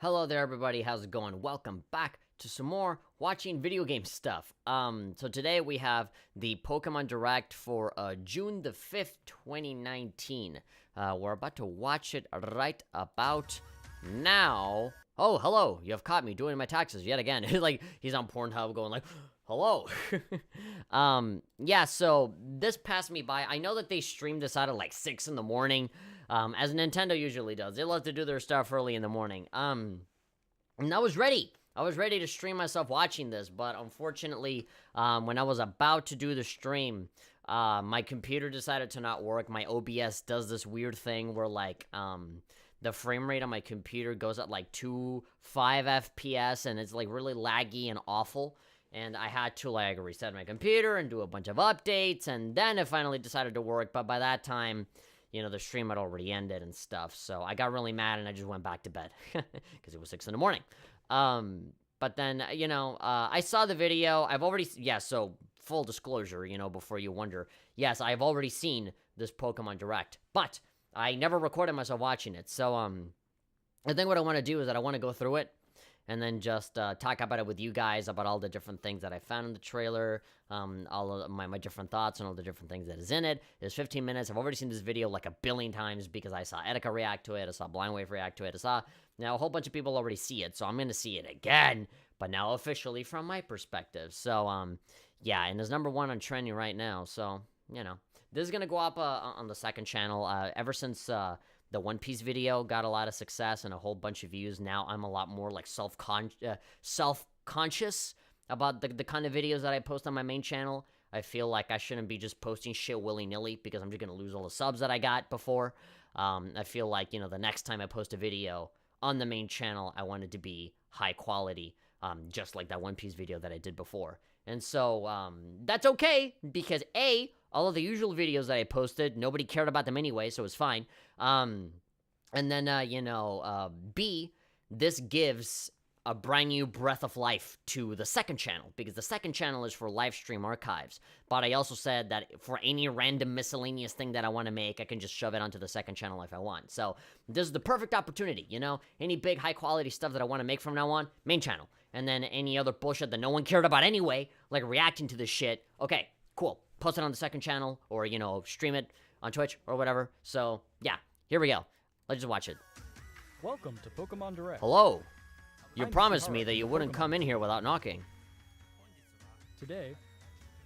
Hello there, everybody. How's it going? Welcome back to some more watching video game stuff. So today we have the Pokemon Direct for June the 5th, 2019. We're about to watch it right about now. Oh, hello. You have caught me doing my taxes yet again. Like, he's on Pornhub going like, hello. Yeah, so this passed me by. I know that they streamed this out at like 6 in the morning. As Nintendo usually does. They love to do their stuff early in the morning. And I was ready. I was ready to stream myself watching this, but unfortunately, when I was about to do the stream, my computer decided to not work. My OBS does this weird thing where, like, the frame rate on my computer goes at, like, 2.5 FPS, and it's, like, really laggy and awful. And I had to, like, reset my computer and do a bunch of updates, and then it finally decided to work, but by that time, you know, the stream had already ended and stuff, so I got really mad and I just went back to bed, because it was 6 in the morning. But then, you know, I saw the video. I've already, so full disclosure, you know, before you wonder, yes, I've already seen this Pokemon Direct, but I never recorded myself watching it, so, I think what I want to do is that I want to go through it, and then just talk about it with you guys, about all the different things that I found in the trailer, all of my different thoughts, and all the different things that is in it. It's 15 minutes. I've already seen this video like a billion times because I saw Etika react to it, I saw Blindwave react to it, I saw, now a whole bunch of people already see it, so I'm going to see it again, but now officially from my perspective. So, yeah, and it's number 1 on trending right now, so, you know. This is going to go up on the second channel. Ever since the One Piece video got a lot of success and a whole bunch of views, now I'm a lot more like self-conscious about the kind of videos that I post on my main channel. I feel like I shouldn't be just posting shit willy-nilly because I'm just going to lose all the subs that I got before. I feel like, you know, the next time I post a video on the main channel, I want it to be high quality, just like that One Piece video that I did before. And so, that's okay, because A, all of the usual videos that I posted, nobody cared about them anyway, so it's fine. And then, you know, B, this gives a brand new breath of life to the second channel, because the second channel is for live stream archives. But I also said that for any random miscellaneous thing that I want to make, I can just shove it onto the second channel if I want. So this is the perfect opportunity, you know? Any big high-quality stuff that I want to make from now on, main channel. And then any other bullshit that no one cared about anyway, like reacting to this shit, okay, cool. Post it on the second channel, or, you know, stream it on Twitch or whatever. So, yeah, here we go. Let's just watch it. Welcome to Pokemon Direct. Hello. You promised me that you wouldn't come in here without knocking. Today,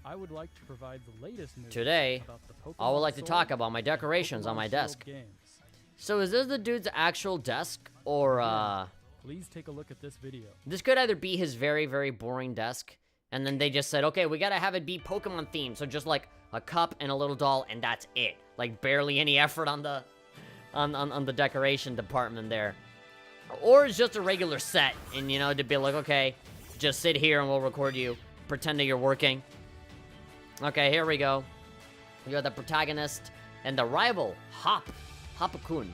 I would like to provide the latest news Today, about the Pokemon I would like to Sword talk about my and decorations on Pokemon my Shield desk. games. So is this the dude's actual desk, or, Please take a look at this video. this could either be his very, very boring desk, and then they just said, okay, we gotta have it be Pokemon themed, so just like a cup and a little doll, and that's it. Like barely any effort on the on the decoration department there. Or it's just a regular set, and you know, to be like, okay, just sit here and we'll record you, pretend that you're working. Okay, here we go. You're the protagonist and the rival, Hapakun.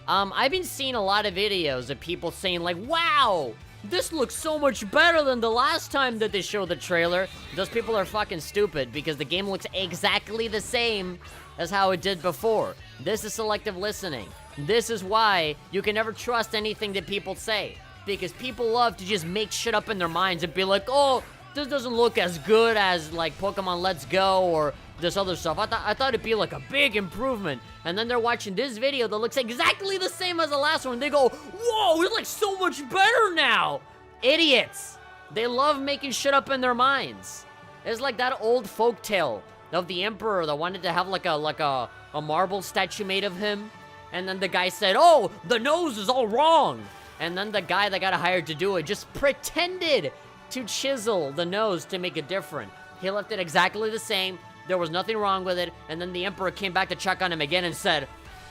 I've been seeing a lot of videos of people saying like, wow, this looks so much better than the last time that they showed the trailer. Those people are fucking stupid because the game looks exactly the same as how it did before. This is selective listening. This is why you can never trust anything that people say, because people love to just make shit up in their minds and be like, oh, this doesn't look as good as like Pokemon Let's Go or this other stuff. I thought it'd be like a big improvement, and then they're watching this video that looks exactly the same as the last one. They go, whoa, it's like so much better now. Idiots. They love making shit up in their minds. It's like that old folktale of the emperor that wanted to have like a marble statue made of him, and then the guy said, oh, the nose is all wrong, and then the guy that got hired to do it just pretended to chisel the nose to make it different. He left it exactly the same. There was nothing wrong with it, and then the emperor came back to check on him again and said,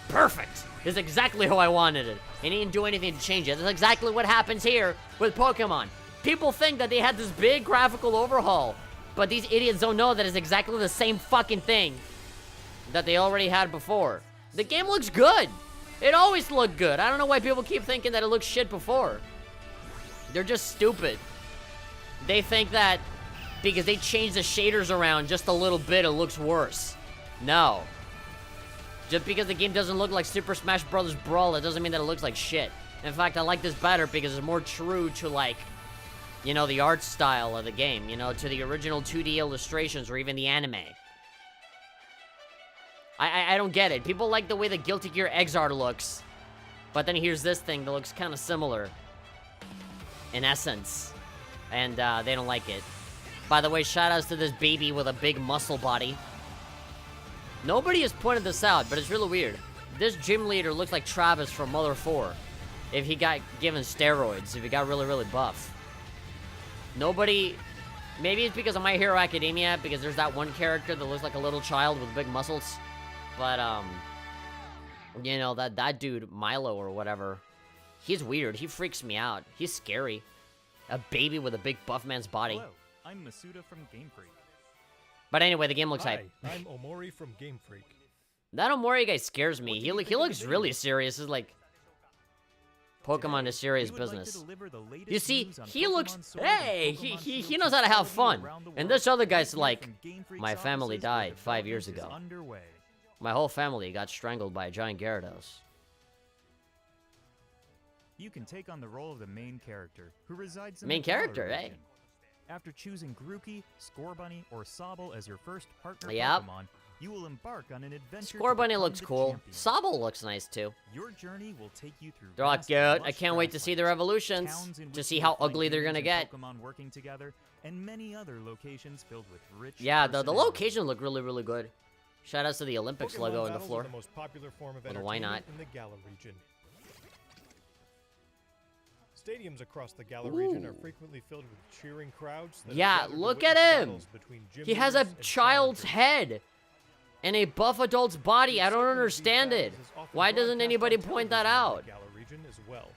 perfect, this is exactly how I wanted it, and he didn't do anything to change it. That's exactly what happens here with Pokemon. People think that they had this big graphical overhaul, but these idiots don't know that it's exactly the same fucking thing that they already had before. The game looks good. It always looked good. I don't know why people keep thinking that it looked shit before. They're just stupid. They think that because they changed the shaders around just a little bit, it looks worse. No. Just because the game doesn't look like Super Smash Bros. Brawl, it doesn't mean that it looks like shit. In fact, I like this better because it's more true to, like, you know, the art style of the game, you know, to the original 2D illustrations or even the anime. I don't get it. People like the way the Guilty Gear Exar looks, but then here's this thing that looks kind of similar in essence, and they don't like it. By the way, shoutouts to this baby with a big muscle body. Nobody has pointed this out, but it's really weird. This gym leader looks like Travis from Mother 4 if he got given steroids, if he got really, really buff. Nobody... Maybe it's because of My Hero Academia, because there's that one character that looks like a little child with big muscles. But, you know, that dude, Milo or whatever, he's weird. He freaks me out. He's scary. A baby with a big buff man's body. Hello, I'm Masuda from Game Freak. But anyway, the game looks Hi, hype. I'm Omori from Game Freak. That Omori guy scares me. He looks really serious. It's like... Pokemon is serious business. You see, he looks... Hey! He knows how to have fun. And this other guy's like... My family died 5 years ago. My whole family got strangled by a giant Gyarados. You can take on the role of the main character, who resides in Main the Galar character, eh? region. After choosing Grookey, Scorbunny, or Sobble as your first partner Yep. Pokemon, you will embark on an adventure. Scorbunny looks cool. Sobble looks nice too. Your journey will take you through. They're all vast cute. and I lush can't wait to see their grasslands, evolutions. towns in To which see you how will find ugly they're humans gonna and get. Pokemon working together, and many other locations filled with rich. Yeah, the personalities. location look really, really good. Shoutouts to the Olympics Pokemon logo in the battles floor. are the most popular form of Well, why not? entertainment in the Galar region. Stadiums across the Galar region are Ooh. frequently filled with cheering crowds. that Yeah, gather to look witness at him! battles between gym He has a leaders and child's challengers. head and a buff adult's body. I don't understand it. Why doesn't anybody point that out? Galar region as well.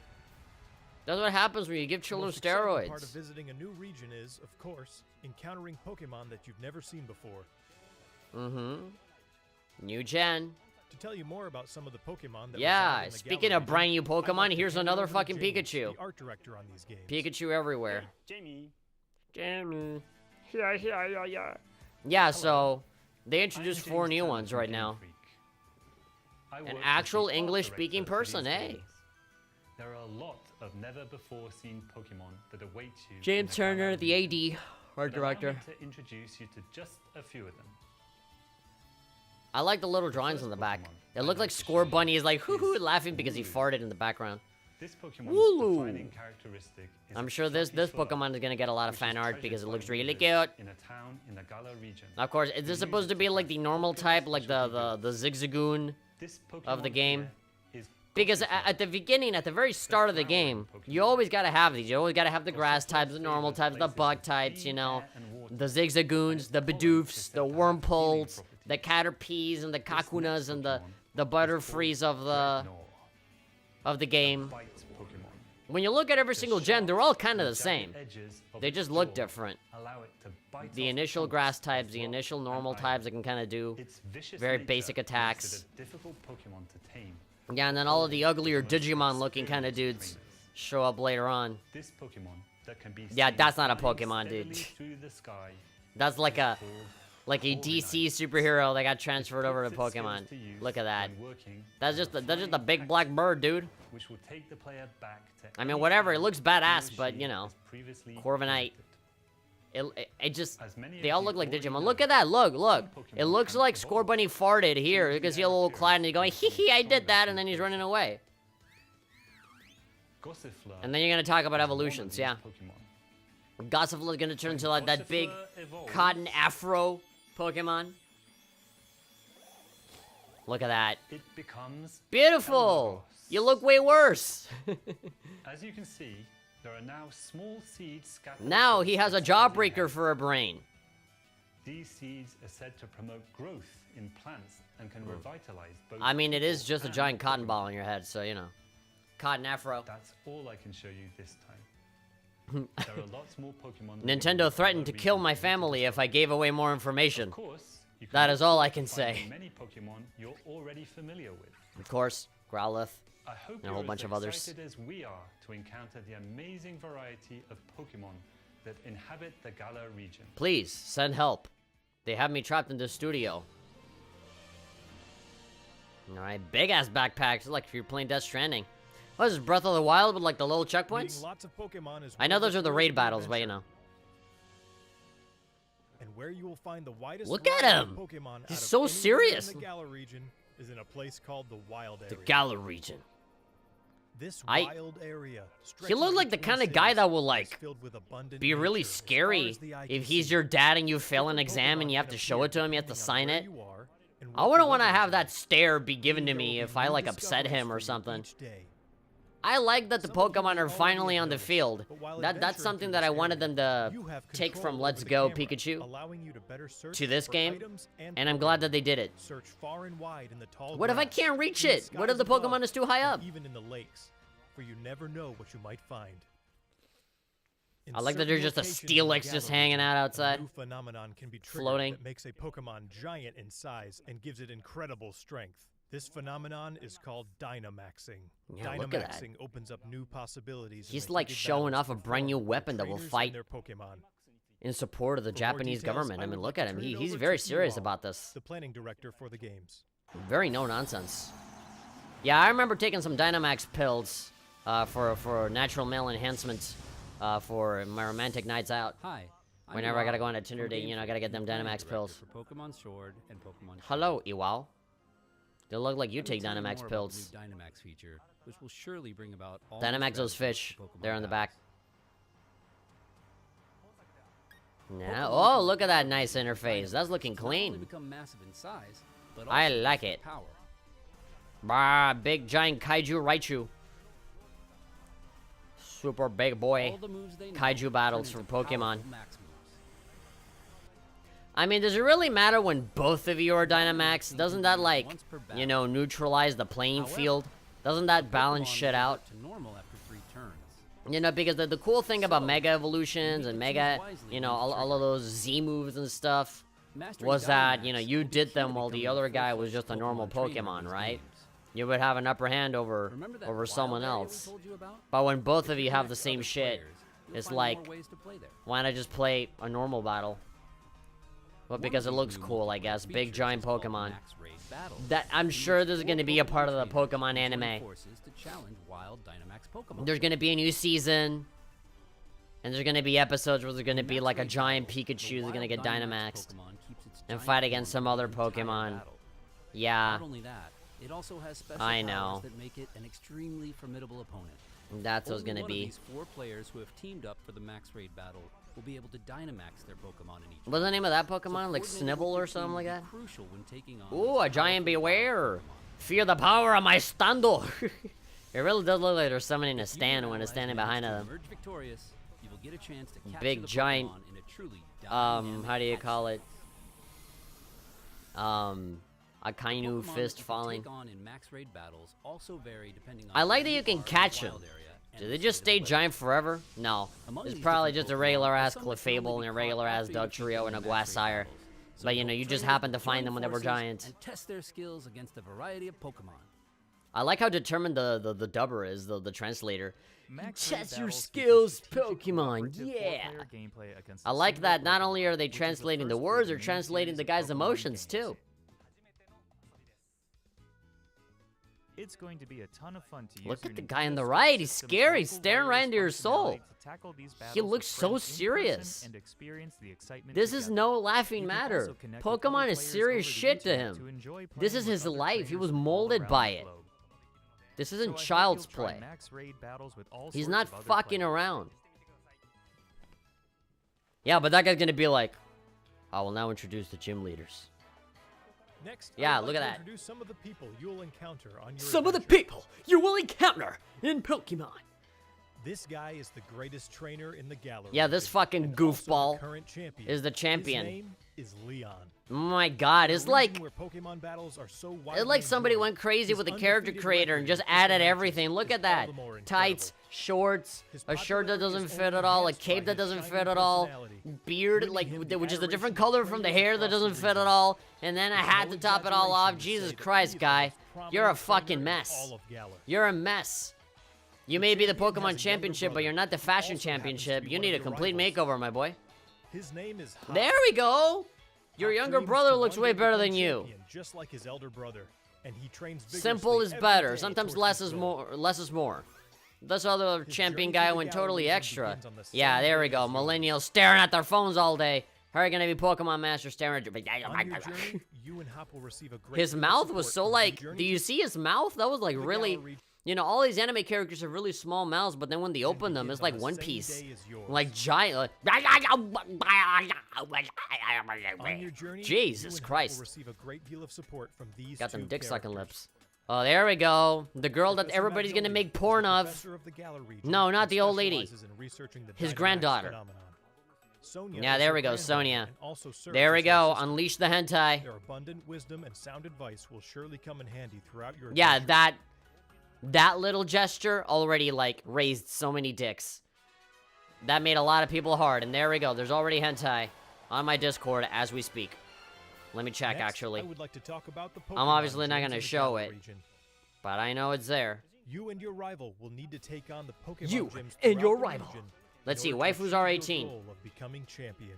That's what happens when you give The children most exciting part of steroids. visiting a new region is, of course, encountering Pokemon that you've never seen before. Mm-hmm. New gen. To tell you more about some of the Pokemon that Yeah, reside in the speaking Galar of brand new region, I'd Pokemon, like to here's hand another over to fucking James, Pikachu. the art director on these games. Pikachu everywhere. Jamie. Jamie. Yeah. Yeah, so they I'm introduced James 4 new Turner ones from right Game now. Freak. I work An as actual the art English-speaking director for person, these eh? games. There are a lot of never-before-seen Pokemon that await you. in James the Galar Turner, the region. AD, art But allow me director. to introduce you to just a few of them. I like the little drawings on the back. It looked like Scorbunny is like hoo-hoo laughing because he farted in the background. This Pokemon's Wooloo. defining characteristic is I'm its sure this chunky fur, Pokemon is gonna get a lot of which fan is art because it treasured looks by really readers cute. in a town in the Galar region. Of course, is this supposed to be like the normal type, like the Zigzagoon This of the Pokemon game? here is Because Gossifleur. at the beginning, at the very start of the game, you always gotta have these. You always gotta have the grass types, the normal types, the bug types, you know, the Zigzagoons, the Bidoofs, the Wurmples, the Caterpies, and the Kakunas, and the Butterfrees of the game. When you look at every single gen, they're all kind of the same. They just look different. The initial grass types, the initial normal types that can kind of do very basic attacks. Yeah, and then all of the uglier Digimon-looking kind of dudes show up later on. This Pokemon that can be Yeah, seen that's not a flying Pokemon, dude. steadily through the sky That's like a for DC superhero that got transferred over to Pokemon. Look at that. That's just a big black bird, dude. Which will take the player back to I mean, any whatever. It time looks he or badass, she but you know, has previously Corviknight. visited. It just As many they of all you look like already Digimon. know, Look at that. Look. some It Pokemon looks can like evolve Scorbunny farted here. You can see a little appearance Clyde and he's going, hee hee, I did that, stronger and then he's Pokemon. running away. Gossifleur And then you're gonna talk about is one of evolutions, these yeah. Pokemon. Gossifleur is gonna turn into like that big Gossifleur evolves, cotton afro Pokemon. Look at that. It becomes Beautiful. Eldegoss. You look way worse. As you can see, there are now small seeds scattered. Now across he has a its body jawbreaker head. for a brain. These seeds are said to promote growth in plants and can revitalize both. I mean, it is people just a and giant cotton Pokemon. ball on your head, so you know. Cotton afro. That's all I can show you this time. There are lots more Pokemon. living in Nintendo the threatened to Galar kill region my to family if I gave away more information. Of course, you can That look is all forward I to can finding say. Many Pokemon you're already familiar with. Of course, Growlithe. I hope And a whole you're bunch as of others. excited as we are to encounter the amazing variety of Pokemon that inhabit the Galar region. Please, send help. They have me trapped in the studio. Alright, big ass backpacks, like if you're playing Death Stranding. What is this, Breath of the Wild with like the little Meeting checkpoints? lots of Pokemon is I know one of those are the thrills raid of battles, but you adventure. know. And where you will find the widest Look at variety of him. Pokemon He's out of so anywhere serious. In the Galar region is in a place called the Wild Area. The Galar region. This I- wild area He stretches looked like the between kind of guy cities that will and is like filled with abundant be really nature as far scary as the eye if can he's see. your dad and you fail an Different exam and Pokemon you have can to show appear it to him, you have to depending on sign where it. you are and I what wouldn't the want to weather have is that like. stare be given to There will me be if I new like upset discoveries him for or you something. each day. I like that the Some of you Pokemon may are already finally have on the noticed, field. but while That's adventuring something through that I this wanted them area, to you have take control from over Let's the Go camera, Pikachu allowing you to better search to this for game, items and I'm glad that they did it. Search far and wide in the tall What if I grass, can't reach in the it? What if skies the above, Pokemon is too high and up? even in the lakes, for you never know what you might find. In I like that there's certain just a locations in the Steelix just Galar hanging region, out a outside. new phenomenon can be triggered Floating. that makes a Pokemon giant in size and gives it incredible strength. This phenomenon is called Dynamaxing. Yeah, look at that. Dynamaxing opens up new possibilities. in He's the like heated showing battles off a to brand new form with weapon that will trainers and fight their Pokemon. in support of the For more Japanese details, government. I I mean, would look like at to him. turn it He's over very to you serious all, about this. The planning director for the games. Very no nonsense. Yeah, I remember taking some Dynamax pills for natural male enhancement for my romantic nights out. Hi. I'm Whenever I gotta Iwao go on a Tinder from date, Game you know, I Freak, gotta get them the planning Dynamax director pills. For Pokemon Sword and Pokemon Hello, Iwao. They look like you Let me take tell you Dynamax more about pills. the new Dynamax feature, which will surely bring about all Dynamax new those strategies fish. to Pokemon They're on the battles. back. Nah. Pokemon Oh, can look at that evolve nice into interface. That's looking Dynamax not only clean. become massive in size, but I also like use it. their power. Bah, big giant kaiju Raichu. Super big boy. All the moves they know Kaiju turn battles for into Pokemon. powerful max moves. I mean, does it really matter when both of you are Dynamax? Doesn't that, like, Once per you battle. know, neutralize the playing However, field? Doesn't that balance Pokemon shit will out? revert to normal after 3 turns. You know, because the cool thing about So, Mega Evolutions and you can Mega, choose wisely you know, when to all of those Z moves and stuff, Mastering was that, you know, Dynamax you will be did key them to while the becoming other a guy was full-fledged just a normal trainer in Pokemon, these right? games. You would have an upper hand over Remember that over wild someone area we else. told you about? But when both If of you you have connect the to same other shit, players, you'll it's find like, more ways to play there. why not just play a normal battle? Well, One because it of these looks new cool, I multiplayer guess. Big features giant is called Pokemon. Max Raid Battles, That I'm in sure which this is 4 going to be a part of the trainers Pokemon join anime. forces to challenge wild Dynamax Pokemon. There's going to be a new season, and there's going to be episodes where there's going to In be Max like a Raid giant Battles, the Pikachu that's going to wild get Dynamaxed Pokemon keeps its and giant fight against form some other the entire Pokemon. battle. Yeah, Not only that, it also has special I powers know. that make it an extremely formidable opponent. that's what's Only going to one of be. these 4 players who have teamed up for the Max Raid battle will be able to Dynamax their Pokemon in each What's the name of that So Pokemon? Like coordinating Snibble with or your something team like will that? be crucial when taking on Ooh, these a giant powerful wild beware. Pokemon. Fear the power of my stando. It really does look like there's someone in a If you stand when and it's allies standing manage behind to them. emerge victorious, you will get a chance to capture Big the giant, Pokemon in a truly how dynamic do you action. call it? A Kainu Pokemon fist that you falling. take on in Max Raid battles also vary depending on I like where that you can are in the catch them. wild area and Do the they just state stay of the weather. giant forever? No. Among It's these probably different just a Pokemon regular are ass some that can only Clefable and be a caught regular ass after you defeat Dugtrio them and a in Max Raid Glassire. battles. So But you know, both you just trainers happen to will find join them when they were forces giant. and test their skills against a variety of Pokemon. I like how determined the dubber is, the translator. Max Raid Test your battles feature skills, strategic Pokemon, cooperative yeah. four-player gameplay against I a like single that not Pokemon, only are they which is the translating the first words, of they're the main translating series the of guy's Pokemon emotions games. too. It's going to be a ton of fun to use. Look your at the guy on Nintendo the Switch right, he's system's scary, local staring right wireless into your soul. functionality to tackle these He battles with looks so friends in person serious. and experience the excitement This is together. no laughing You can matter. also connect with other Pokemon is players serious over the shit to internet him. to enjoy This playing is with his other life. He trainers was from all molded around by the it. globe. This So I isn't hope child's you'll try play. Max Raid battles with all He's sorts not of other fucking players. around. Yeah, but that guy's gonna be like, I will now introduce the gym leaders. Next, Yeah, I would look like at to that. introduce some of the people you'll encounter on your Some of the adventure. people you will encounter in Pokemon. This guy is the greatest trainer in the gallery. Yeah, this fucking and also the goofball current champion. is the champion. His name is Leon. Oh my god, it's The like reason where Pokemon battles are so it's widely like somebody enjoyed, went crazy his with the character undefeated creator and record just in official added matches everything. Look is at all that. the more Tights, incredible. shorts, His a shirt that popularity doesn't is fit only at all, a enhanced cape by that his doesn't shiny fit at all, personality, beard winning like him the which is a different adoration color of from the players hair that across the doesn't fit at region. all, and then a It's hat no to top it all off. exaggeration to Jesus say that Christ, he is the guy. most You're a prominent fucking trainer in mess. all of Galar. You're a mess. You The may be the champion has a Pokemon younger championship, but brother you're not the who fashion also happens to championship. be You one need of a your complete rivals. makeover, my boy. His name is Hop. There we go. Your Hop younger dreams brother to looks one way day better become than you. champion, just like his elder brother. and he trains Simple vigorously is every better. day Sometimes towards less his is goal. more. Less is more. This other His champion journey guy to the went gallery totally region extra. begins on the Yeah, same there we day go. as yours. Millennials staring at their phones all day. How are you gonna be Pokemon Master staring at On your journey, you and Hop will receive a great His deal of mouth was support so from like, Journey do you to see his mouth? That was like the really, gallery you know, all these anime characters have really small mouths, but then when they and open them, begins it's on like the One same Piece. day as yours. Like giant. On your journey, Jesus you and Hop Christ. will receive a great deal of support from these Got them two dick-sucking characters. lips. Oh, there we go. The girl that Professor everybody's gonna Magnolia make is porn the of. professor the Galar region No, not and the old lady. specializes in researching the His Dynamax granddaughter. phenomenon. Sonia Yeah, is there her we go, granddaughter Sonia. and also serves There we as her go. assistant. Unleash the hentai. Their abundant wisdom and sound advice will surely come in handy throughout your Yeah, adventure. that little gesture already like raised so many dicks. That made a lot of people hard, and there we go. There's already hentai on my Discord as we speak. Let me check, Next, actually. I would like to talk about the I'm obviously Pokemon not gyms gonna in the show Galar it. region. But I know it's there. You and your rival will need to take on the Pokemon You gyms and your throughout the rival. region in Let's see, order to waifus are achieve 18. your goal of becoming champion.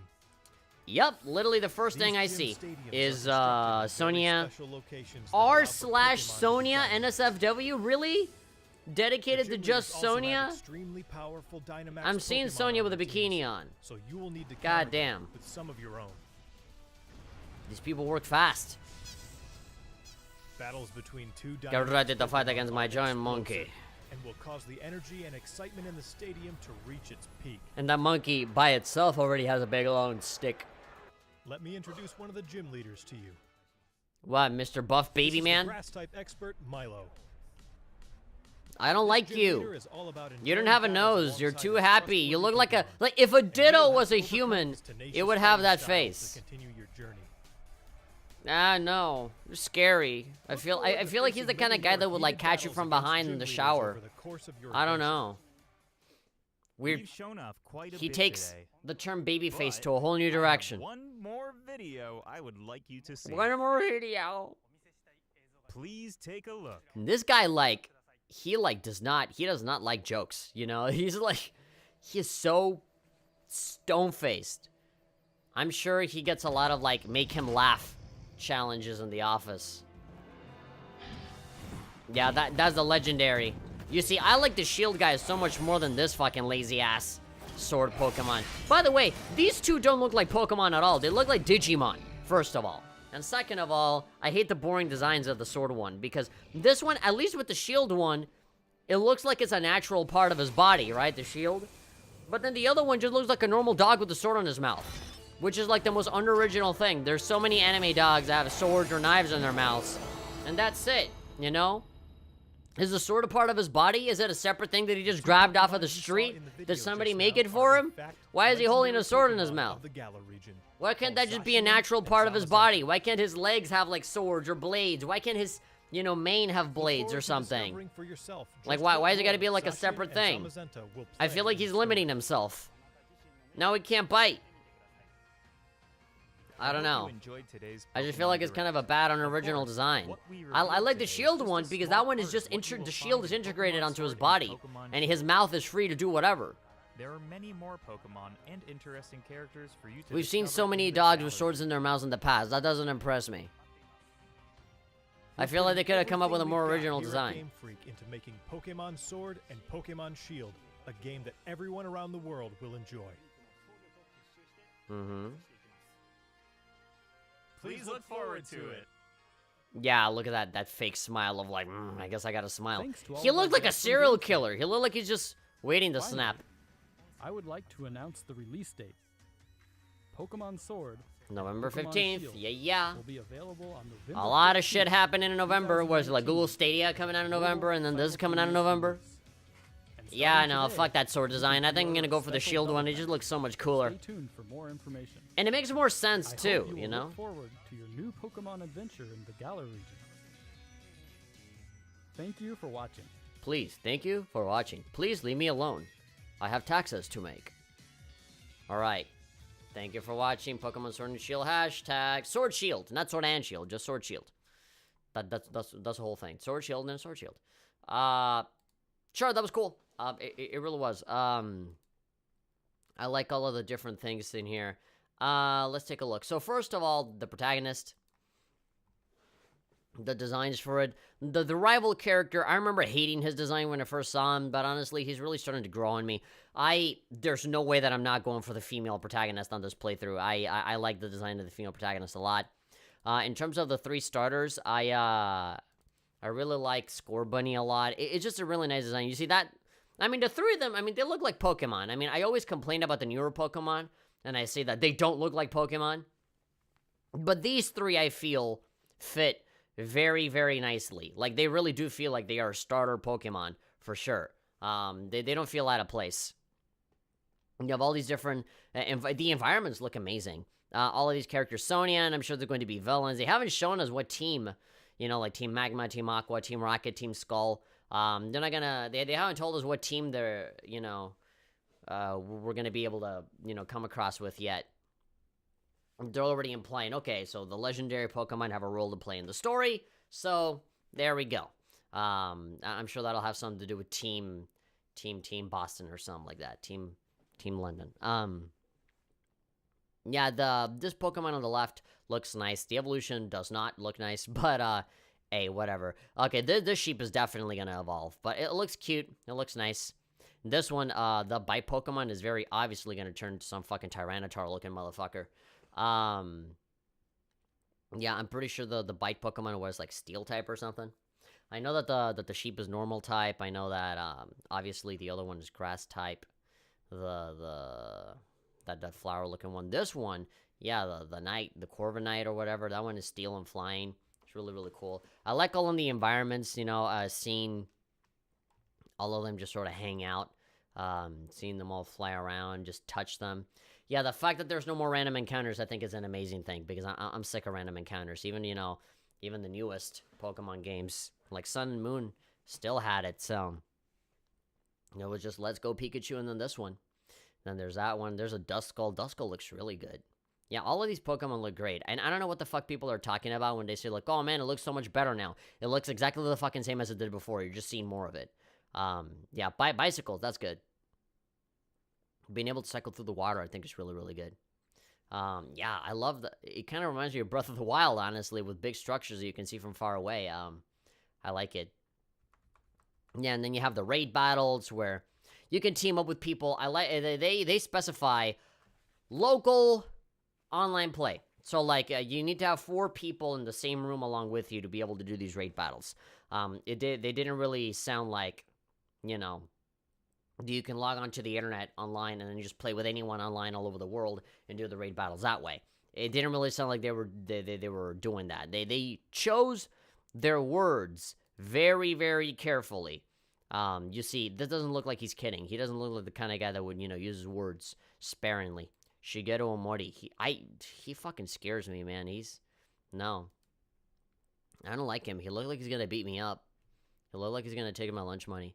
Yep, literally the first These thing I gym see stadiums is are constructed in very Sonia special locations that allow r for slash Pokemon to Sonia shine. NSFW. Really? Dedicated The to gym just leaders also have Sonia? extremely powerful Dynamax I'm seeing Pokemon Sonia on with a their bikini teams, on. so you will need to God counter them damn. with some of your own. These people work fast. Battles between two Get Dynamax ready to fight Pokemon against are my giant explosive monkey. and will cause the energy and excitement in the stadium to reach its peak. And that monkey by itself already has a big long stick. Let me introduce one of the gym leaders to you. What, Mr. Buff This Baby is Man? the grass type expert Milo. I don't like Gym you. leader is all about You don't enjoying have a battles nose. You're alongside too his happy. You trustworthy look like a Pokemon. if a And you'll Ditto have was to a overcome human, his tenacious it would have fighting that styles face. To continue your journey. Ah, no. You're scary. I Look feel forward to feel like he's the facing kind of many guy more that would like heated catch you battles from against behind gym in the leaders shower. over the course of your I don't adventure. know. Weird. You've shown off quite a He bit takes today, the term babyface but to a whole new I have direction. one more video I would like you to see. One more video. Please take a look. This guy like he does not like jokes, you know? He's like he is so stone-faced. I'm sure he gets a lot of like make him laugh challenges in the office. Yeah, that's the legendary. You see, I like the shield guys so much more than this fucking lazy ass sword Pokemon. By the way, these two don't look like Pokemon at all. They look like Digimon, first of all. And second of all, I hate the boring designs of the sword one, because this one, at least with the shield one, it looks like it's a natural part of his body, right? The shield. But then the other one just looks like a normal dog with a sword on his mouth, which is like the most unoriginal thing. There's so many anime dogs that have swords or knives in their mouths, and that's it, you know? Is the sword a part of his body? Is it a separate thing that he just grabbed off of the street? Did somebody make it for him? Why is he holding a sword in his mouth? Why can't that just be a natural part of his body? Why can't his legs have like swords or blades? Why can't his, you know, mane have blades or something? Like why is it gotta be like a separate thing? I feel like he's limiting himself. Now he can't bite. I don't know. I just feel like it's kind of a bad unoriginal design. I like the shield one because that one is just the shield is integrated onto his body, and his mouth is free to do whatever. There are many more Pokemon and interesting characters for you to We've seen discover so many in the dogs with gallery. swords in their mouths in the past. That doesn't impress me. I feel like they could have come up with a more original design. Game Freak into making Pokemon Sword and Pokemon Shield a game that everyone around the world will enjoy. Mm-hmm. Please look forward to it. Yeah, look at that fake smile of like, I guess I gotta smile. Thanks to all He of looked our like a guests and serial viewers. killer. He looked like he's just waiting to Finally, snap. I would like to announce the release date. Pokemon Sword November Pokemon 15th. Shield Yeah. will be available on November A lot of 15th, shit happening in November. Was it like 2019. Google Stadia coming out in November, and then this is coming out in November? And Yeah, I starting know. today, Fuck that sword design. I think I'm gonna go for the special shield one. It development. just looks so much cooler. Stay tuned for more information. And it makes more sense I hope too, will you know? Look forward to your new Pokemon adventure in the Galar region. Thank you for watching. Please, thank you for watching. Please leave me alone. I have taxes to make. Alright. Thank you for watching Pokemon Sword and Shield hashtag. Sword Shield, not Sword and Shield, just Sword Shield. That's the whole thing. Sword Shield and then Sword Shield. Sure, that was cool. It really was. I like all of the different things in here. Let's take a look. So first of all, the protagonist. the designs for it. The rival character, I remember hating his design when I first saw him, but honestly, he's really starting to grow on me. There's no way that I'm not going for the female protagonist on this playthrough. I like the design of the female protagonist a lot. In terms of the 3 starters, I really like Score Bunny a lot. It's just a really nice design. You see that? I mean, the 3 of them, I mean, they look like Pokemon. I mean, I always complain about the newer Pokemon, and I say that they don't look like Pokemon. But these 3, I feel, fit very, very nicely. Like, they really do feel like they are starter Pokemon, for sure. They don't feel out of place. You have all these different... the environments look amazing. All of these characters, Sonia, and I'm sure they're going to be villains. They haven't shown us what team, you know, like Team Magma, Team Aqua, Team Rocket, Team Skull. They're not gonna... They haven't told us what team they're, you know... we're gonna be able to, you know, come across with yet. They're already implying, okay, so the legendary Pokemon have a role to play in the story, so there we go. I'm sure that'll have something to do with Team Boston or something like that. Team London. Yeah, this Pokemon on the left looks nice. The evolution does not look nice, but, hey, whatever. Okay, this sheep is definitely gonna evolve, but it looks cute. It looks nice. This one, the bite Pokemon is very obviously gonna turn into some fucking Tyranitar-looking motherfucker. Yeah, I'm pretty sure the bite Pokemon was like Steel type or something. I know that the sheep is normal type. I know that obviously the other one is grass type. That flower looking one. This one, yeah, the knight, the Corviknight or whatever. That one is steel and flying. It's really, really cool. I like all of the environments. You know, seeing all of them just sort of hang out. Seeing them all fly around, just touch them. Yeah, the fact that there's no more random encounters, I think, is an amazing thing, because I'm sick of random encounters. Even, you know, even the newest Pokemon games, like Sun and Moon, still had it, so... It was just, let's go Pikachu, and then this one. Then there's that one. There's a Duskull. Duskull looks really good. Yeah, all of these Pokemon look great. And I don't know what the fuck people are talking about when they say, like, oh, man, it looks so much better now. It looks exactly the fucking same as it did before. You're just seeing more of it. Yeah, bicycles, that's good. Being able to cycle through the water, I think, is really, really good. Yeah, I love it kind of reminds me of Breath of the Wild, honestly, with big structures that you can see from far away. I like it. Yeah, and then you have the raid battles where you can team up with people. I like they specify local online play. So, like, you need to have 4 people in the same room along with you to be able to do these raid battles. They didn't really sound like, you know, you can log onto the internet online and then you just play with anyone online all over the world and do the raid battles that way. It didn't really sound like they were doing that. They chose their words very, very carefully. You see, this doesn't look like he's kidding. He doesn't look like the kind of guy that would, you know, use his words sparingly. Shigeru Omori, he fucking scares me, man. No. I don't like him. He looks like he's gonna beat me up. He looks like he's gonna take my lunch money.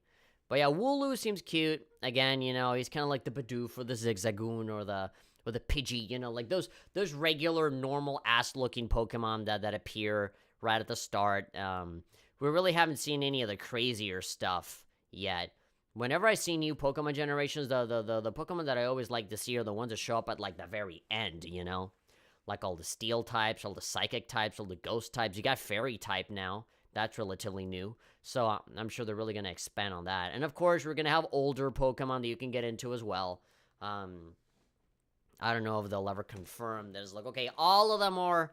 But yeah, Wooloo seems cute. Again, you know, he's kind of like the Bidoof or the Zigzagoon or the Pidgey, you know, like those regular, normal-ass-looking Pokemon that appear right at the start. We really haven't seen any of the crazier stuff yet. Whenever I see new Pokemon generations, the Pokemon that I always like to see are the ones that show up at, like, the very end, you know? Like all the Steel types, all the Psychic types, all the Ghost types. You got Fairy type now. That's relatively new. So I'm sure they're really going to expand on that. And of course, we're going to have older Pokemon that you can get into as well. I don't know if they'll ever confirm that it's like, okay, all of them are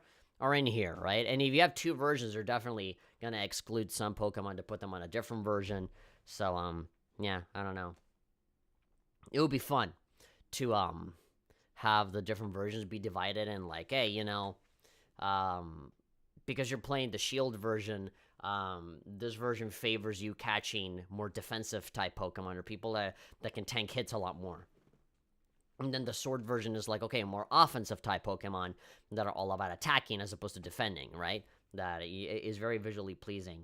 in here, right? And if you have 2 versions, they're definitely going to exclude some Pokemon to put them on a different version. So, yeah, I don't know. It would be fun to, have the different versions be divided and like, hey, you know, because you're playing the Shield version, this version favors you catching more defensive type Pokemon or people that can tank hits a lot more. And then the Sword version is like, okay, more offensive type Pokemon that are all about attacking as opposed to defending, right? That is very visually pleasing.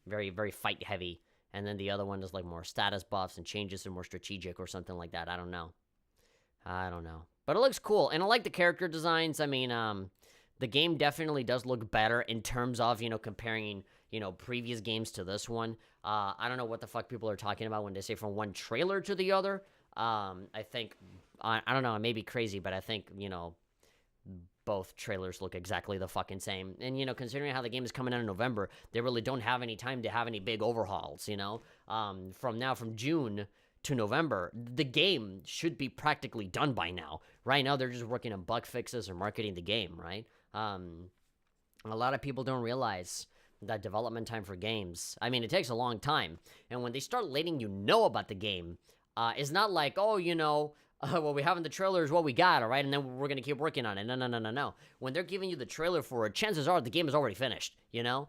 Very, very fight heavy. And then the other one is like more status buffs and changes and more strategic or something like that. I don't know. But it looks cool. And I like the character designs. I mean, the game definitely does look better in terms of, you know, comparing, you know, previous games to this one. I don't know what the fuck people are talking about when they say from one trailer to the other. I think, I don't know, I may be crazy, but I think, you know, both trailers look exactly the fucking same. And, you know, considering how the game is coming out in November, they really don't have any time to have any big overhauls, you know? From June to November, the game should be practically done by now. Right now, they're just working on bug fixes or marketing the game, right? A lot of people don't realize that development time for games, I mean, it takes a long time. And when they start letting you know about the game, it's not like, oh, you know, what we have in the trailer is what we got, all right? And then we're going to keep working on it. No. When they're giving you the trailer for it, chances are the game is already finished, you know?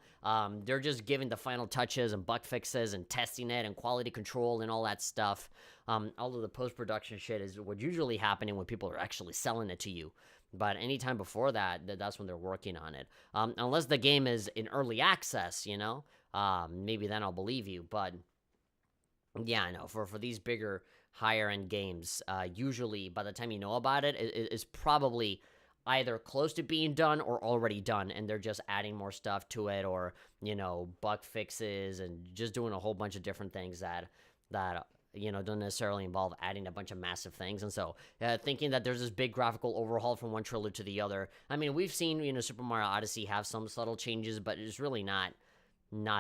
They're just giving the final touches and bug fixes and testing it and quality control and all that stuff. All of the post-production shit is what's usually happening when people are actually selling it to you. But anytime before that, that's when they're working on it. Unless the game is in early access, you know? Maybe then I'll believe you. But yeah, I know. For these bigger, higher-end games, usually by the time you know about it, it's probably either close to being done or already done, and they're just adding more stuff to it, or, you know, bug fixes and just doing a whole bunch of different things that you know, don't necessarily involve adding a bunch of massive things. And so, thinking that there's this big graphical overhaul from one trailer to the other, I mean, we've seen, you know, Super Mario Odyssey have some subtle changes, but it's really not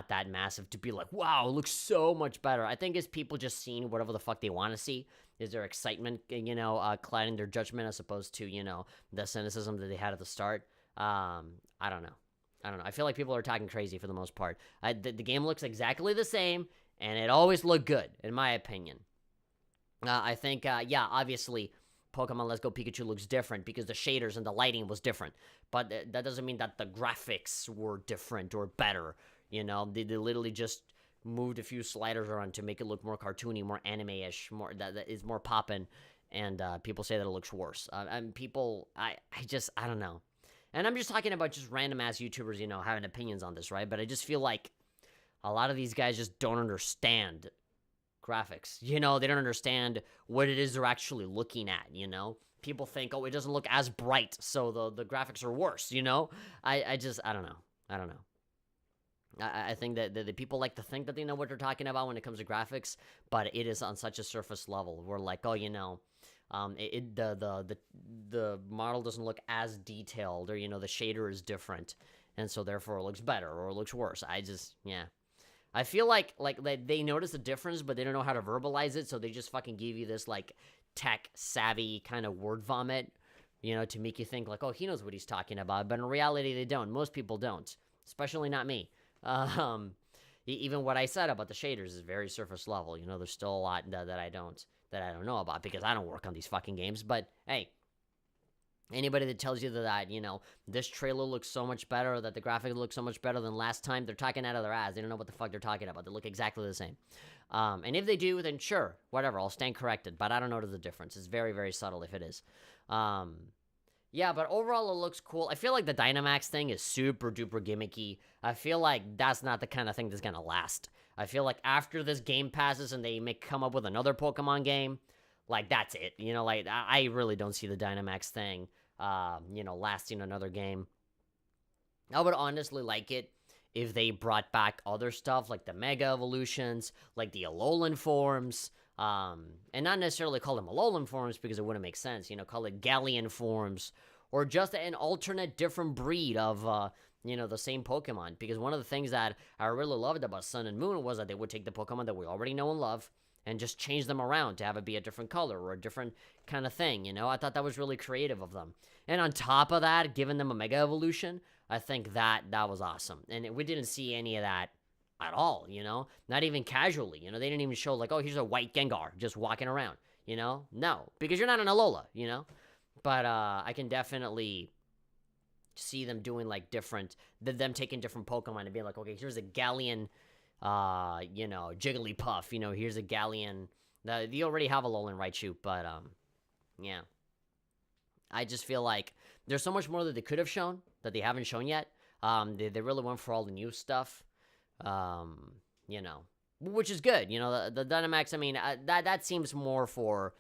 that massive to be like, wow, it looks so much better. I think it's people just seeing whatever the fuck they want to see. Is their excitement, you know, clouding their judgment as opposed to, you know, the cynicism that they had at the start? I don't know. I feel like people are talking crazy for the most part. The game looks exactly the same, and it always looked good, in my opinion. I think, yeah, obviously, Pokemon Let's Go Pikachu looks different because the shaders and the lighting was different. But that doesn't mean that the graphics were different or better. You know, they literally just moved a few sliders around to make it look more cartoony, more anime-ish, more that is more poppin', and people say that it looks worse. And people, I don't know. And I'm just talking about just random-ass YouTubers, you know, having opinions on this, right? But I just feel like a lot of these guys just don't understand graphics. You know, they don't understand what it is they're actually looking at, you know? People think, oh, it doesn't look as bright, so the graphics are worse, you know? I don't know. I think that the people like to think that they know what they're talking about when it comes to graphics, but it is on such a surface level. We're like, oh, you know, the model doesn't look as detailed, or, you know, the shader is different, and so therefore it looks better or it looks worse. Yeah. I feel like they notice the difference, but they don't know how to verbalize it, so they just fucking give you this, like, tech-savvy kind of word vomit, you know, to make you think, like, oh, he knows what he's talking about, but in reality, they don't. Most people don't, especially not me. Even what I said about the shaders is very surface level. You know, there's still a lot that I don't know about because I don't work on these fucking games, but, hey, anybody that tells you that, you know, this trailer looks so much better, that the graphics look so much better than last time, they're talking out of their ass. They don't know what the fuck they're talking about. They look exactly the same. And if they do, then sure, whatever, I'll stand corrected. But I don't notice the difference. It's very, very subtle if it is. Yeah, but overall it looks cool. I feel like the Dynamax thing is super duper gimmicky. I feel like that's not the kind of thing that's gonna last. I feel like after this game passes and they may come up with another Pokemon game, like, that's it. You know, like, I really don't see the Dynamax thing, you know, lasting another game. I would honestly like it if they brought back other stuff, like the Mega Evolutions, like the Alolan forms, and not necessarily call them Alolan forms because it wouldn't make sense, you know, call it Galleon forms, or just an alternate different breed of, you know, the same Pokemon. Because one of the things that I really loved about Sun and Moon was that they would take the Pokemon that we already know and love and just change them around to have it be a different color or a different kind of thing, you know? I thought that was really creative of them. And on top of that, giving them a Mega Evolution, I think that was awesome. And we didn't see any of that at all, you know? Not even casually, you know? They didn't even show, like, oh, here's a white Gengar just walking around, you know? No, because you're not an Alola, you know? But I can definitely see them doing, like, different, them taking different Pokemon and being like, okay, here's a Galleon, you know, Jigglypuff, you know, here's a Galleon. You already have a Alolan Raichu, but, yeah. I just feel like there's so much more that they could have shown that they haven't shown yet. They really went for all the new stuff, you know, which is good. You know, the Dynamax, I mean, that seems more for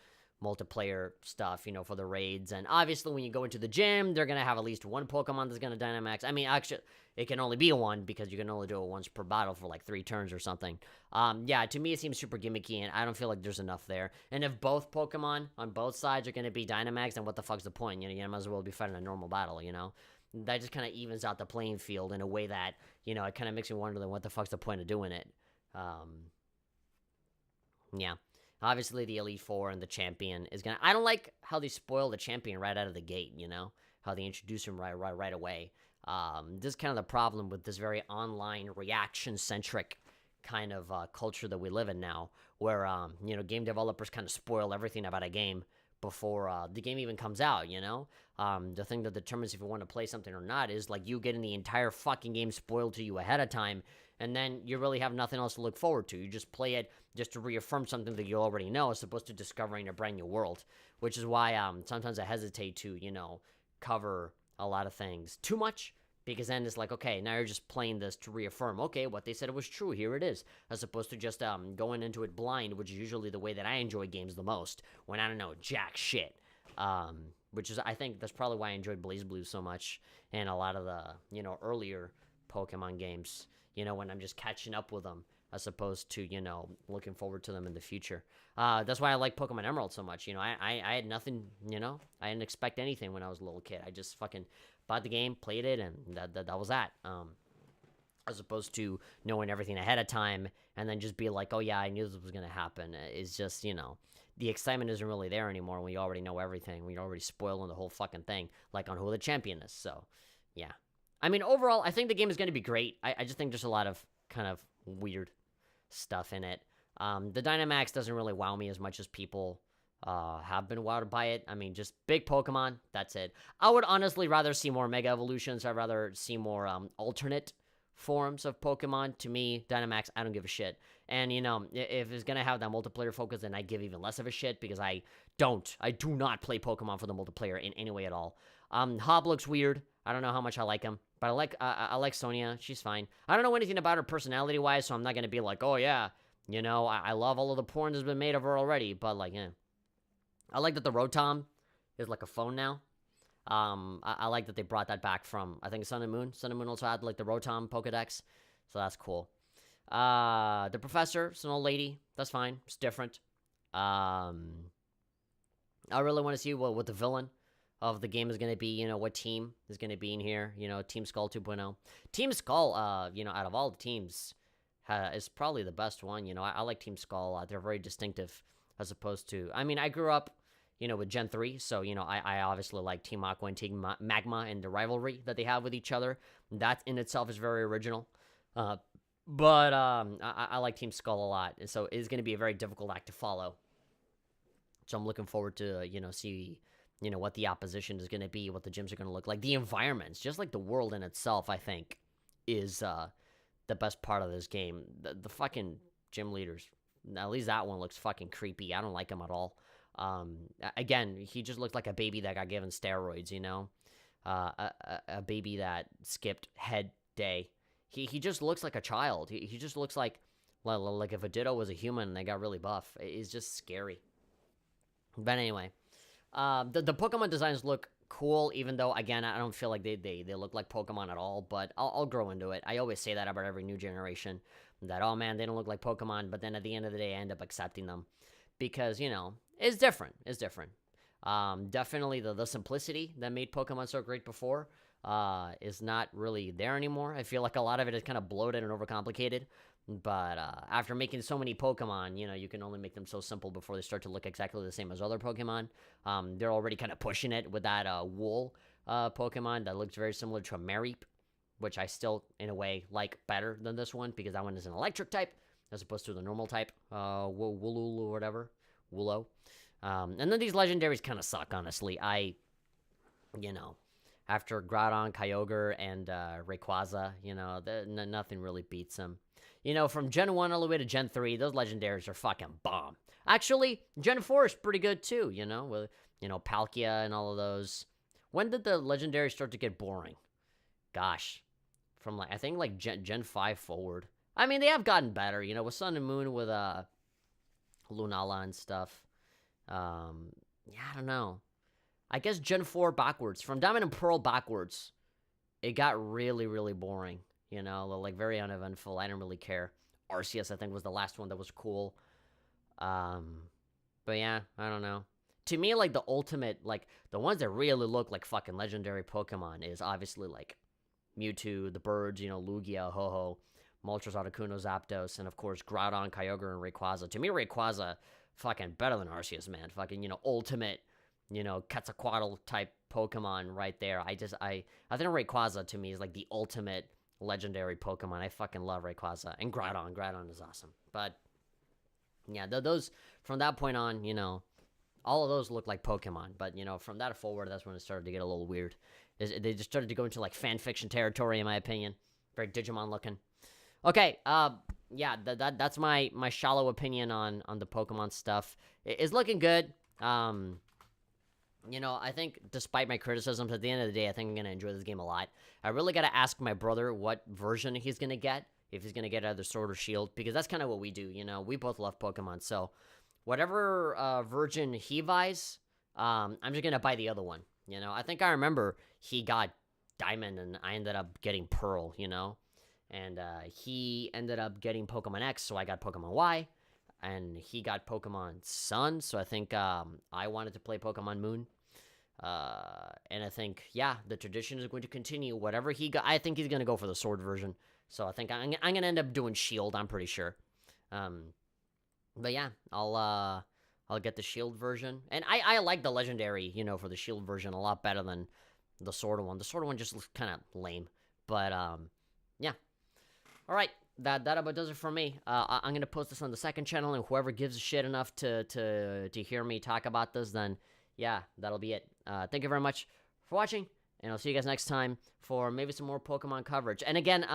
multiplayer stuff, you know, for the raids. And obviously, when you go into the gym, they're going to have at least one Pokemon that's going to Dynamax. I mean, actually, it can only be one because you can only do it once per battle for like 3 turns or something. Yeah, to me, it seems super gimmicky, and I don't feel like there's enough there. And if both Pokemon on both sides are going to be Dynamax, then what the fuck's the point? You know, you might as well be fighting a normal battle, you know? That just kind of evens out the playing field in a way that, you know, it kind of makes me wonder, then what the fuck's the point of doing it? Yeah. Obviously, the Elite Four and the Champion is gonna... I don't like how they spoil the Champion right out of the gate, you know? How they introduce him right away. This is kind of the problem with this very online, reaction-centric kind of culture that we live in now, where, you know, game developers kind of spoil everything about a game before the game even comes out, you know? The thing that determines if you want to play something or not is, like, you getting the entire fucking game spoiled to you ahead of time, and then you really have nothing else to look forward to. You just play it just to reaffirm something that you already know, as opposed to discovering a brand new world, which is why sometimes I hesitate to, you know, cover a lot of things too much, because then it's like, okay, now you're just playing this to reaffirm, okay, what they said it was true, here it is, as opposed to just going into it blind, which is usually the way that I enjoy games the most, when I don't know jack shit. Which is, I think that's probably why I enjoyed BlazBlue so much, and a lot of the, you know, earlier Pokemon games, you know, when I'm just catching up with them, as opposed to, you know, looking forward to them in the future. That's why I like Pokemon Emerald so much. You know, I had nothing, you know, I didn't expect anything when I was a little kid. I just fucking bought the game, played it, and that was that. As opposed to knowing everything ahead of time, and then just be like, oh yeah, I knew this was going to happen. It's just, you know, the excitement isn't really there anymore when you already know everything, when you're already spoiling the whole fucking thing, like on who the champion is. So, yeah. I mean, overall, I think the game is going to be great. I just think there's a lot of kind of weird stuff in it. The Dynamax doesn't really wow me as much as people have been wowed by it. I mean, just big Pokemon, that's it. I would honestly rather see more Mega Evolutions. I'd rather see more alternate forms of Pokemon. To me, Dynamax, I don't give a shit. And, you know, if it's going to have that multiplayer focus, then I give even less of a shit, because I do not play Pokemon for the multiplayer in any way at all. Hob looks weird. I don't know how much I like him, but I like Sonia. She's fine. I don't know anything about her personality-wise, so I'm not going to be like, oh yeah, you know, I love all of the porn that's been made of her already, but like, yeah. I like that the Rotom is like a phone now. I like that they brought that back from, I think, Sun and Moon. Sun and Moon also had like the Rotom Pokedex, so that's cool. The Professor, it's an old lady. That's fine. It's different. I really want to see what the villain of the game is going to be, you know, what team is going to be in here, you know, Team Skull 2.0. Team Skull, you know, out of all the teams, is probably the best one, you know. I like Team Skull. They're very distinctive, as opposed to, I mean, I grew up, you know, with Gen 3, so, you know, I obviously like Team Aqua and Team Magma and the rivalry that they have with each other. That in itself is very original. But I like Team Skull a lot, and so it's going to be a very difficult act to follow. So I'm looking forward to, you know, see, you know, what the opposition is going to be, what the gyms are going to look like. The environments, just like the world in itself, I think, is the best part of this game. The fucking gym leaders, at least that one looks fucking creepy. I don't like him at all. Again, he just looked like a baby that got given steroids, you know? A baby that skipped head day. He just looks like a child. He just looks like if a Ditto was a human and they got really buff. It's just scary. But anyway, the Pokemon designs look cool, even though, again, I don't feel like they look like Pokemon at all, but I'll grow into it. I always say that about every new generation, that, oh man, they don't look like Pokemon, but then at the end of the day, I end up accepting them, because, you know, it's different. It's different. Definitely the simplicity that made Pokemon so great before is not really there anymore. I feel like a lot of it is kind of bloated and overcomplicated. But after making so many Pokemon, you know, you can only make them so simple before they start to look exactly the same as other Pokemon. They're already kind of pushing it with that wool Pokemon that looks very similar to a Mareep, which I still, in a way, like better than this one, because that one is an electric type as opposed to the normal type, Wooloo or whatever, Woolo. And then these legendaries kind of suck, honestly. You know, after Groudon, Kyogre, and Rayquaza, you know, nothing really beats them. You know, from Gen 1 all the way to Gen 3, those legendaries are fucking bomb. Actually, Gen 4 is pretty good too, you know, with, you know, Palkia and all of those. When did the legendaries start to get boring? Gosh, from like, I think like Gen 5 forward. I mean, they have gotten better, you know, with Sun and Moon, with Lunala and stuff. Yeah, I don't know. I guess Gen 4 backwards. From Diamond and Pearl backwards, it got really, really boring. You know, like very uneventful. I didn't really care. Arceus, I think, was the last one that was cool. But yeah, I don't know. To me, like, the ultimate, like, the ones that really look like fucking legendary Pokemon is obviously, like, Mewtwo, the birds, you know, Lugia, Ho-Ho, Moltres, Articuno, Zapdos, and, of course, Groudon, Kyogre, and Rayquaza. To me, Rayquaza, fucking better than Arceus, man. Fucking, you know, ultimate, you know, Quetzalcoatl-type Pokemon right there. I think Rayquaza, to me, is, like, the ultimate legendary Pokemon. I fucking love Rayquaza. And Groudon. Groudon is awesome. But, yeah, those, from that point on, you know, all of those look like Pokemon, but, you know, from that forward, that's when it started to get a little weird. They just started to go into, like, fan fiction territory, in my opinion. Very Digimon looking. Okay, yeah, that's my shallow opinion on the Pokemon stuff. It's looking good. You know, I think, despite my criticisms, at the end of the day, I think I'm going to enjoy this game a lot. I really got to ask my brother what version he's going to get, if he's going to get either Sword or Shield, because that's kind of what we do, you know? We both love Pokemon, so whatever version he buys, I'm just going to buy the other one, you know? I think I remember he got Diamond, and I ended up getting Pearl, you know? And he ended up getting Pokemon X, so I got Pokemon Y, and he got Pokemon Sun, so I think I wanted to play Pokemon Moon. And I think, yeah, the tradition is going to continue. Whatever he got, I think he's going to go for the Sword version. So I think I'm going to end up doing Shield, I'm pretty sure. But yeah, I'll get the Shield version. And I like the Legendary, you know, for the Shield version a lot better than the Sword one. The Sword one just looks kind of lame. But, yeah. All right, that about does it for me. I'm going to post this on the second channel, and whoever gives a shit enough to hear me talk about this, then, yeah, that'll be it. Thank you very much for watching, and I'll see you guys next time for maybe some more Pokemon coverage. And again,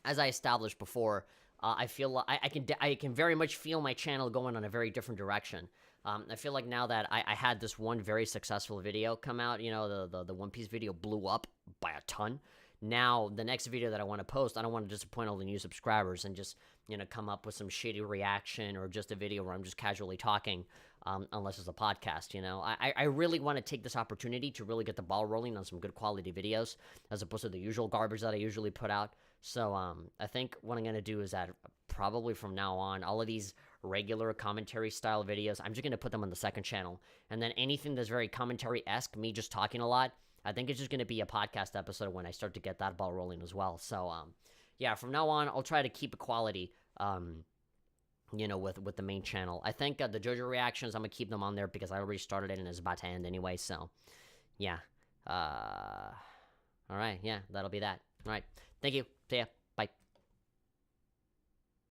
as I established before, I feel I can very much feel my channel going on a very different direction. I feel like now that I had this one very successful video come out, you know, the One Piece video blew up by a ton. Now, the next video that I want to post, I don't want to disappoint all the new subscribers and just, you know, come up with some shitty reaction or just a video where I'm just casually talking, unless it's a podcast, you know. I really want to take this opportunity to really get the ball rolling on some good quality videos, as opposed to the usual garbage that I usually put out. So, I think what I'm going to do is that probably from now on, all of these regular commentary style videos, I'm just going to put them on the second channel. And then anything that's very commentary-esque, me just talking a lot, I think it's just going to be a podcast episode when I start to get that ball rolling as well. So, yeah, from now on, I'll try to keep a quality, you know, with the main channel. I think the JoJo reactions, I'm going to keep them on there because I already started it and it's about to end anyway. So, yeah. All right, yeah, that'll be that. All right, thank you. See ya.